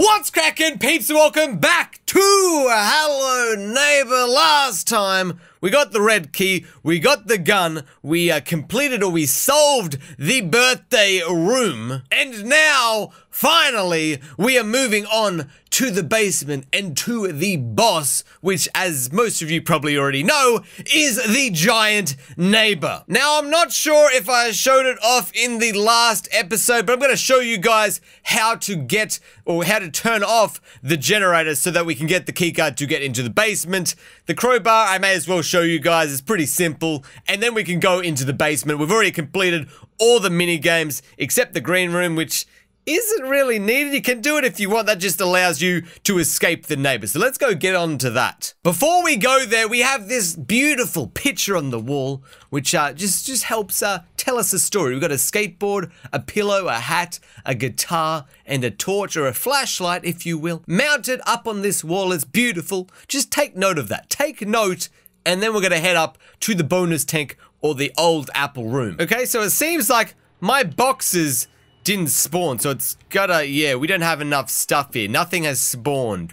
What's Kraken Peeps? Welcome back to Hello Neighbour. Last time we got the red key, we got the gun, we completed or we solved the birthday room, and now finally we are moving on to the basement and to the boss, which, as most of you probably already know, is the giant neighbor. Now, I'm not sure if I showed it off in the last episode, but I'm going to show you guys how to get or how to turn off the generator so that we can get the keycard to get into the basement. The crowbar, I may as well show you guys, is pretty simple, and then we can go into the basement. We've already completed all the mini games except the green room, which isn't really needed. You can do it if you want. That just allows you to escape the neighbor. So let's go get on to that. Before we go there, we have this beautiful picture on the wall, which just helps tell us a story. We've got a skateboard, a pillow, a hat, a guitar, and a torch, or a flashlight, if you will, mounted up on this wall. It's beautiful. Just take note of that. Take note, and then we're going to head up to the bonus tank or the old apple room. Okay, so it seems like my boxes didn't spawn, so it's gotta, yeah, we don't have enough stuff here. Nothing has spawned.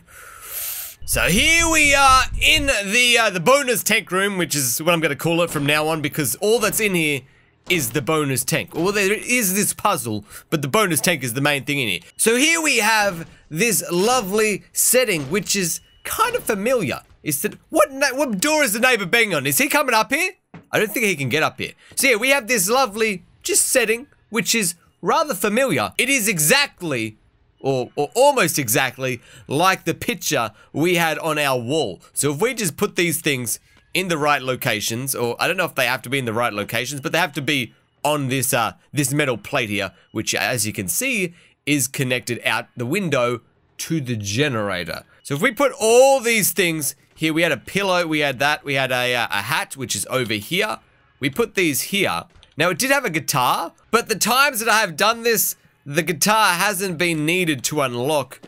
So here we are in the bonus tank room, which is what I'm gonna call it from now on, because all that's in here is the bonus tank. Well, there is this puzzle, but the bonus tank is the main thing in here. So here we have this lovely setting, which is kind of familiar. Is that what door is the neighbor banging on? Is he coming up here? I don't think he can get up here. So yeah, we have this lovely just setting, which is rather familiar. It is exactly, or almost exactly, like the picture we had on our wall. So if we just put these things in the right locations, or I don't know if they have to be in the right locations, but they have to be on this this metal plate here, which, as you can see, is connected out the window to the generator. So if we put all these things here, we had a pillow, we had that, we had a hat, which is over here. We put these here. Now, it did have a guitar, but the times that I have done this, the guitar hasn't been needed to unlock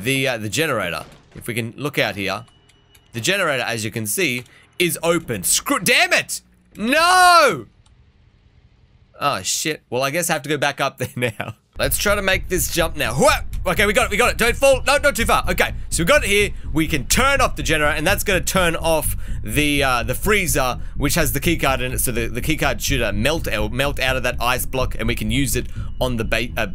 the generator. If we can look out here, the generator, as you can see, is open. Damn it! No! Oh, shit. Well, I guess I have to go back up there now. Let's try to make this jump now. Okay, we got it, Don't fall. No, not too far. Okay, so we got it here. We can turn off the generator, and that's going to turn off the freezer, which has the keycard in it. So the keycard should melt out of that ice block, and we can use it on the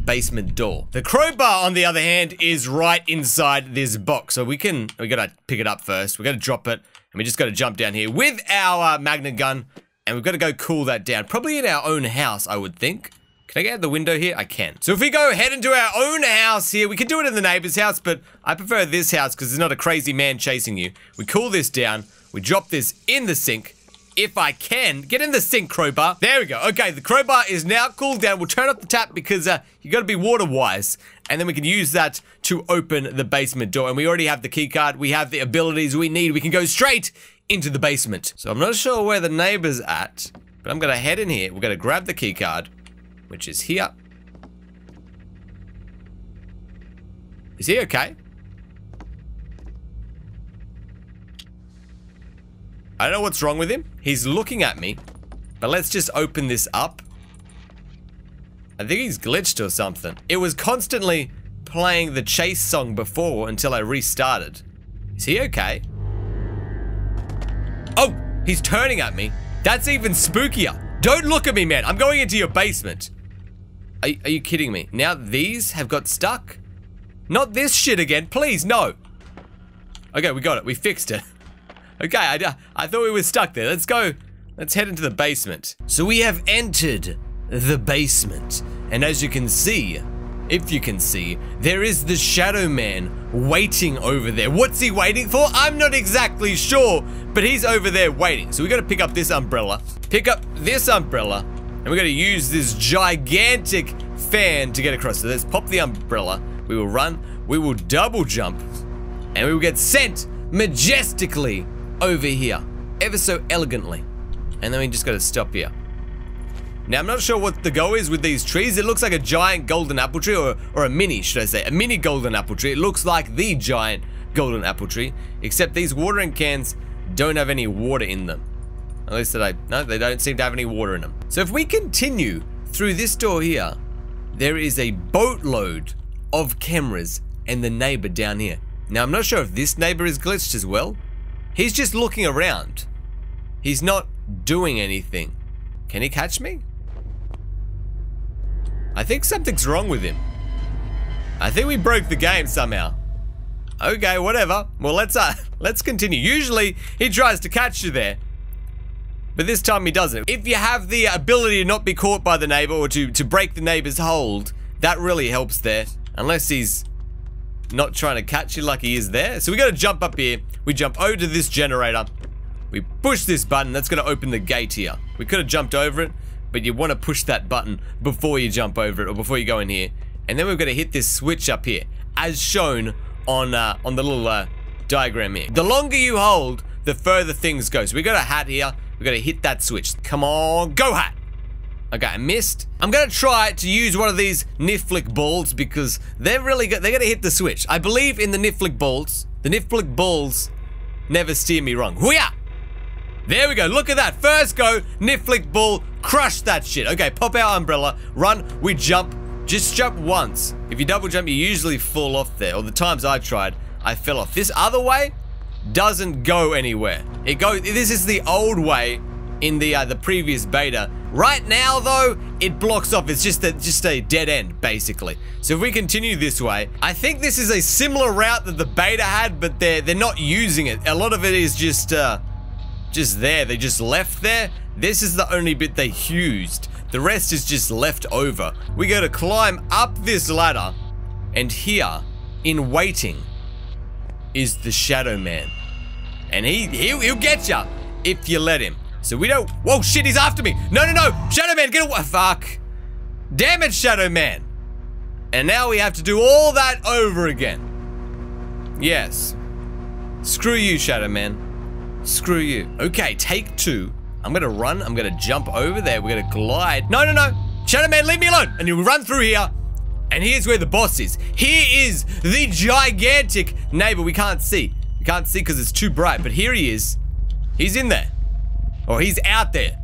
basement door. The crowbar, on the other hand, is right inside this box. So we got to pick it up first. We got to drop it, and we just got to jump down here with our magnet gun, and we've got to go cool that down. Probably in our own house, I would think. Can I get out the window here? I can. So if we go head into our own house here, we can do it in the neighbor's house, but I prefer this house because there's not a crazy man chasing you. We cool this down. We drop this in the sink. If I can, get in the sink, crowbar. There we go. Okay, the crowbar is now cooled down. We'll turn off the tap because you got to be water wise. And then we can use that to open the basement door. And we already have the key card. We have the abilities we need. We can go straight into the basement. So I'm not sure where the neighbor's at, but I'm going to head in here. We're going to grab the key card, which is here. Is he okay? I don't know what's wrong with him. He's looking at me, but let's just open this up. I think he's glitched or something. It was constantly playing the chase song before until I restarted. Is he okay? Oh, he's turning at me. That's even spookier. Don't look at me, man. I'm going into your basement. Are you kidding me? Now these have got stuck? Not this shit again, please, no. Okay, we got it. We fixed it. Okay, I thought we were stuck there. Let's go. Let's head into the basement. So we have entered the basement. And as you can see, if you can see, there is the shadow man waiting over there. What's he waiting for? I'm not exactly sure, but he's over there waiting. So we got to pick up this umbrella. Pick up this umbrella. And we're going to use this gigantic fan to get across. So let's pop the umbrella. We will run. We will double jump. And we will get sent majestically over here. Ever so elegantly. And then we just got to stop here. Now, I'm not sure what the go is with these trees. It looks like a giant golden apple tree, or a mini, should I say. A mini golden apple tree. It looks like the giant golden apple tree. Except these watering cans don't have any water in them. At least no, they don't seem to have any water in them. So if we continue through this door here, there is a boatload of cameras and the neighbor down here. Now, I'm not sure if this neighbor is glitched as well. He's just looking around. He's not doing anything. Can he catch me? I think something's wrong with him. I think we broke the game somehow. Okay, whatever. Well, let's continue. Usually, he tries to catch you there. But this time he doesn't. If you have the ability to not be caught by the neighbor or to break the neighbor's hold, that really helps there. Unless he's not trying to catch you like he is there. So we gotta jump up here. We jump over to this generator. We push this button. That's gonna open the gate here. We could have jumped over it, but you want to push that button before you jump over it or before you go in here. And then we're gonna hit this switch up here, as shown on the little diagram here. The longer you hold, the further things go. So we got a hat here. We gotta hit that switch. Come on, go hat. Okay, I missed. I'm gonna try to use one of these Niflick balls because they're really good. They're gonna hit the switch. I believe in the Niflick balls. The Niflick balls never steer me wrong. Hoo-yah! There we go. Look at that. First go, Niflick ball, crush that shit. Okay, pop our umbrella, run, we jump. Just jump once. If you double jump, you usually fall off there. Or the times I tried, I fell off. This other way doesn't go anywhere. This is the old way in the previous beta. Right now, though, it blocks off. It's just a dead end, basically. So if we continue this way, I think this is a similar route that the beta had, but they're not using it. A lot of it is just there. They just left there. This is the only bit they used. The rest is just left over. We got to climb up this ladder, and here, in waiting, is the Shadow Man. And he'll get ya if you let him. So we don't. Whoa, shit, he's after me. No. Shadow Man, get away. Fuck. Damn it, Shadow Man. And now we have to do all that over again. Yes. Screw you, Shadow Man. Screw you. Okay, take 2. I'm gonna run. I'm gonna jump over there. We're gonna glide. No. Shadow Man, leave me alone. And you run through here. And here's where the boss is. Here is the gigantic neighbor. We can't see. We can't see because it's too bright. But here he is. He's in there. Or he's out there.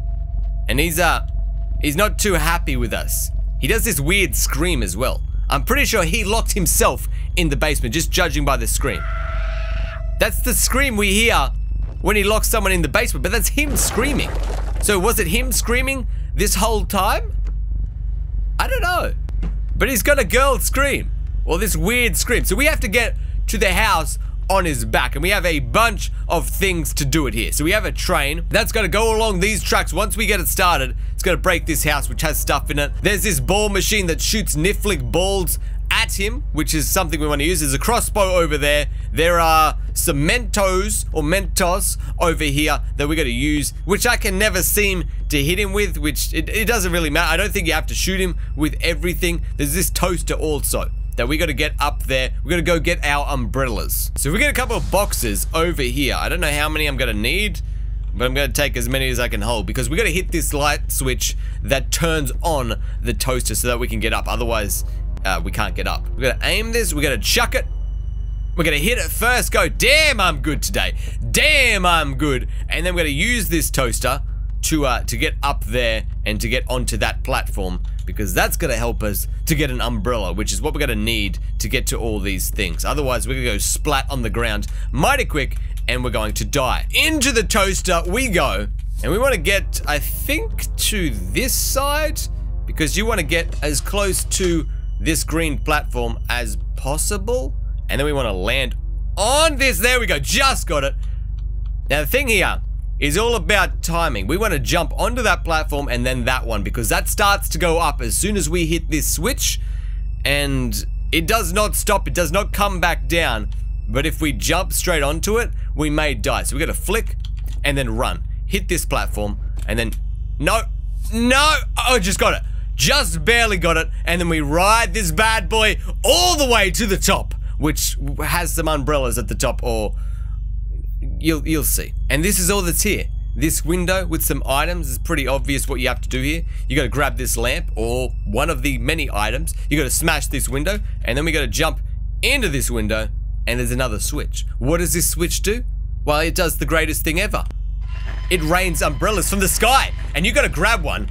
And he's not too happy with us. He does this weird scream as well. I'm pretty sure he locked himself in the basement, just judging by the scream. That's the scream we hear when he locks someone in the basement, but that's him screaming. So was it him screaming this whole time? I don't know. But he's got a girl scream. Or this weird scream. So we have to get to the house on his back, and we have a bunch of things to do it here. So we have a train that's gonna go along these tracks. Once we get it started, it's gonna break this house, which has stuff in it. There's this ball machine that shoots Niflick balls at him, which is something we want to use. There's a crossbow over there. There are some Mentos or Mentos over here that we're going to use, which I can never seem to hit him with, which it doesn't really matter. I don't think you have to shoot him with everything. There's this toaster also that we got to get up there. We're going to go get our umbrellas. So we get a couple of boxes over here. I don't know how many I'm going to need, but I'm going to take as many as I can hold because we got to hit this light switch that turns on the toaster so that we can get up. Otherwise, we can't get up. We're gonna aim this, we're gonna chuck it. We're gonna hit it first, go, damn, I'm good today. Damn, I'm good. And then we're gonna use this toaster to get up there and to get onto that platform because that's gonna help us to get an umbrella, which is what we're gonna need to get to all these things. Otherwise, we're gonna go splat on the ground mighty quick and we're going to die. Into the toaster we go. And we wanna get, I think, to this side because you wanna get as close to this green platform as possible, and then we want to land on this. There we go, just got it. Now the thing here is all about timing. We want to jump onto that platform and then that one because that starts to go up as soon as we hit this switch, and it does not stop, it does not come back down. But if we jump straight onto it, we may die. So we gotta flick and then run, hit this platform, and then no, oh, just got it. Just barely got it, and then we ride this bad boy all the way to the top, which has some umbrellas at the top, or you'll see. And this is all that's here. This window with some items is pretty obvious what you have to do here. You gotta grab this lamp, or one of the many items. You gotta smash this window, and then we gotta jump into this window, and there's another switch. What does this switch do? Well, it does the greatest thing ever. It rains umbrellas from the sky, and you gotta grab one.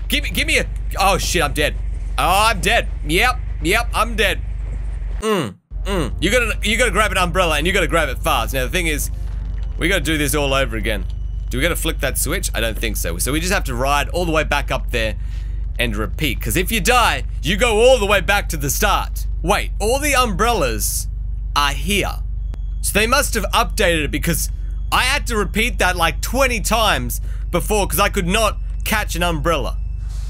Give me a, oh shit, I'm dead. Oh, I'm dead. Yep, I'm dead. You gotta grab an umbrella and you gotta grab it fast. Now the thing is, we gotta do this all over again. Do we gotta flick that switch? I don't think so. So we just have to ride all the way back up there and repeat. Because if you die, you go all the way back to the start. Wait, all the umbrellas are here. So they must have updated it because I had to repeat that like 20 times before because I could not catch an umbrella.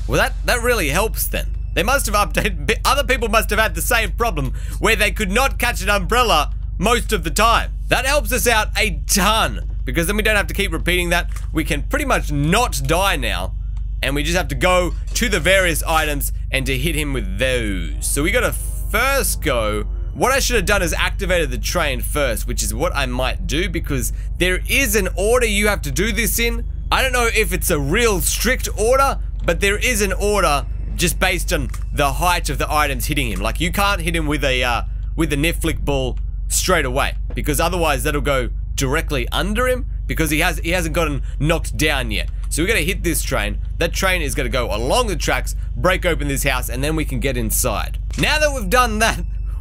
Well, that really helps then. They must have updated. Other people must have had the same problem where they could not catch an umbrella most of the time. That helps us out a ton because then we don't have to keep repeating that. We can pretty much not die now and we just have to go to the various items and to hit him with those. So we gotta first go. What I should have done is activated the train first, which is what I might do because there is an order you have to do this in. I don't know if it's a real strict order, but there is an order just based on the height of the items hitting him. Like you can't hit him with a Niflick ball straight away because otherwise that'll go directly under him because he hasn't gotten knocked down yet. So we're gonna hit this train. That train is gonna go along the tracks, break open this house, and then we can get inside. Now that we've done that,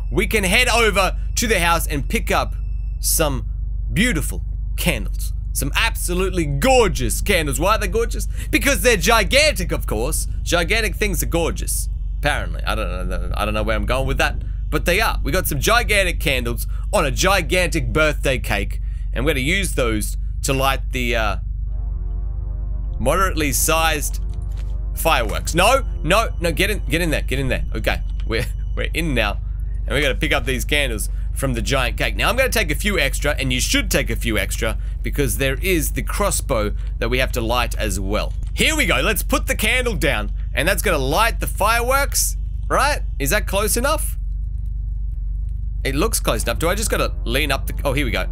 we can head over to the house and pick up some beautiful candles. Some absolutely gorgeous candles. Why are they gorgeous? Because they're gigantic, of course. Gigantic things are gorgeous. Apparently. I don't know where I'm going with that. But they are. We got some gigantic candles on a gigantic birthday cake. And we're going to use those to light the moderately sized fireworks. No, get in there. Okay. We're in now. And we're going to pick up these candles from the giant cake. Now I'm going to take a few extra, and you should take a few extra because there is the crossbow that we have to light as well. Here we go. Let's put the candle down, and that's going to light the fireworks, right? Is that close enough? It looks close enough. Do I just got to lean up the... Oh, here we go.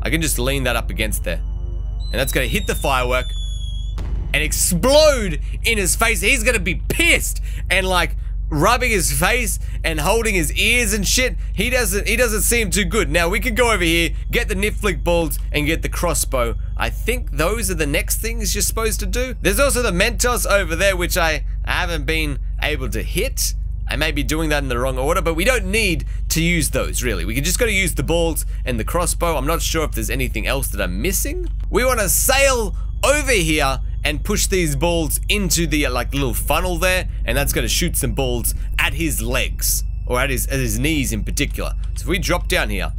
I can just lean that up against there. And that's going to hit the firework and explode in his face. He's going to be pissed and like rubbing his face and holding his ears and shit. He doesn't seem too good. Now we can go over here, get the Niflick balls and get the crossbow. I think those are the next things you're supposed to do. There's also the Mentos over there, which I haven't been able to hit. I may be doing that in the wrong order, but we don't need to use those really. We can just gotta use the balls and the crossbow. I'm not sure if there's anything else that I'm missing. We want to sail over here and push these balls into the like little funnel there, and that's gonna shoot some balls at his legs, or at his knees in particular. So if we drop down here,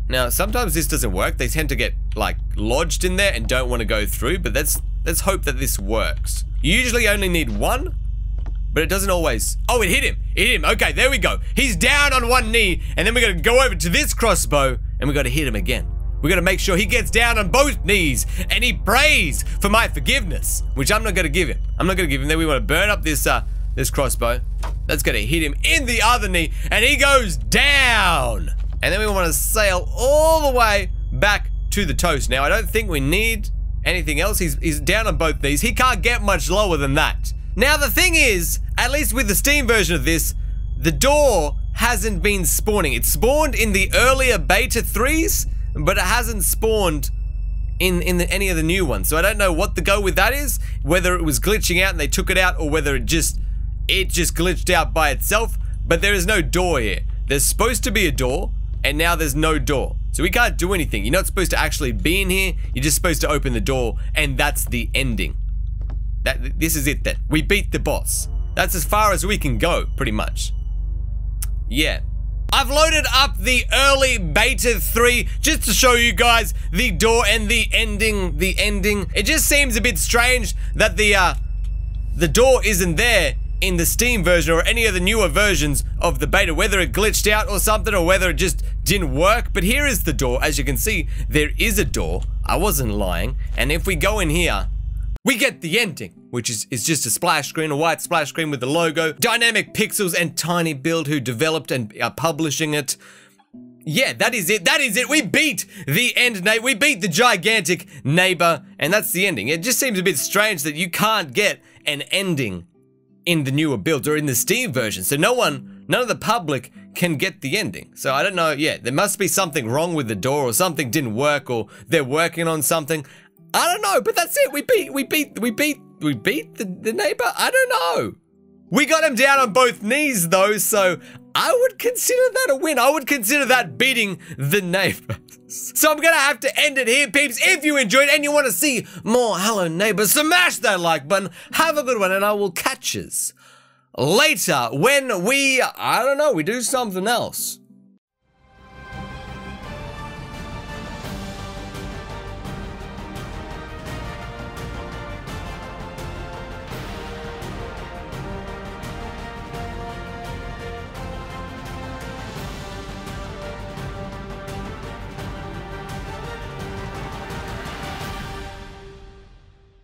now sometimes this doesn't work. They tend to get like lodged in there and don't want to go through, but let's hope that this works. You usually only need one, but it doesn't always. Oh, it hit him. It hit him. Okay, there we go. He's down on one knee, and then we're gonna go over to this crossbow, and we gotta hit him again. We gotta make sure he gets down on both knees and he prays for my forgiveness, which I'm not gonna give him. I'm not gonna give him. Then we wanna burn up this this crossbow. That's gonna hit him in the other knee and he goes down. And then we wanna sail all the way back to the toast. Now I don't think we need anything else. He's down on both knees. He can't get much lower than that. Now the thing is, at least with the Steam version of this, the door hasn't been spawning. It spawned in the earlier beta 3s, but it hasn't spawned in any of the new ones. So I don't know what the go with that is, whether it was glitching out and they took it out, or whether it just glitched out by itself. But there is no door here. There's supposed to be a door, and now there's no door. So we can't do anything. You're not supposed to actually be in here. You're just supposed to open the door, and that's the ending. This is it then. We beat the boss. That's as far as we can go, pretty much. Yeah. I've loaded up the early beta 3 just to show you guys the door and the ending. It just seems a bit strange that the door isn't there in the Steam version or any of the newer versions of the beta, whether it glitched out or something, or whether it just didn't work. But here is the door. As you can see, there is a door. I wasn't lying. And if we go in here, we get the ending, which is just a splash screen, a white splash screen with the logo. Dynamic Pixels and tinyBuild, who developed and are publishing it. Yeah, that is it. That is it. We beat the end, Nate. We beat the gigantic neighbor, and that's the ending. It just seems a bit strange that you can't get an ending in the newer builds or in the Steam version. So none of the public can get the ending. So I don't know. Yeah, there must be something wrong with the door, or something didn't work, or they're working on something. I don't know, but that's it. We beat the neighbor. I don't know. We got him down on both knees though, so I would consider that a win. I would consider that beating the neighbors. So I'm gonna have to end it here, peeps. If you enjoyed and you want to see more Hello Neighbor, smash that like button. Have a good one, and I will catch yous later when we, I don't know, we do something else.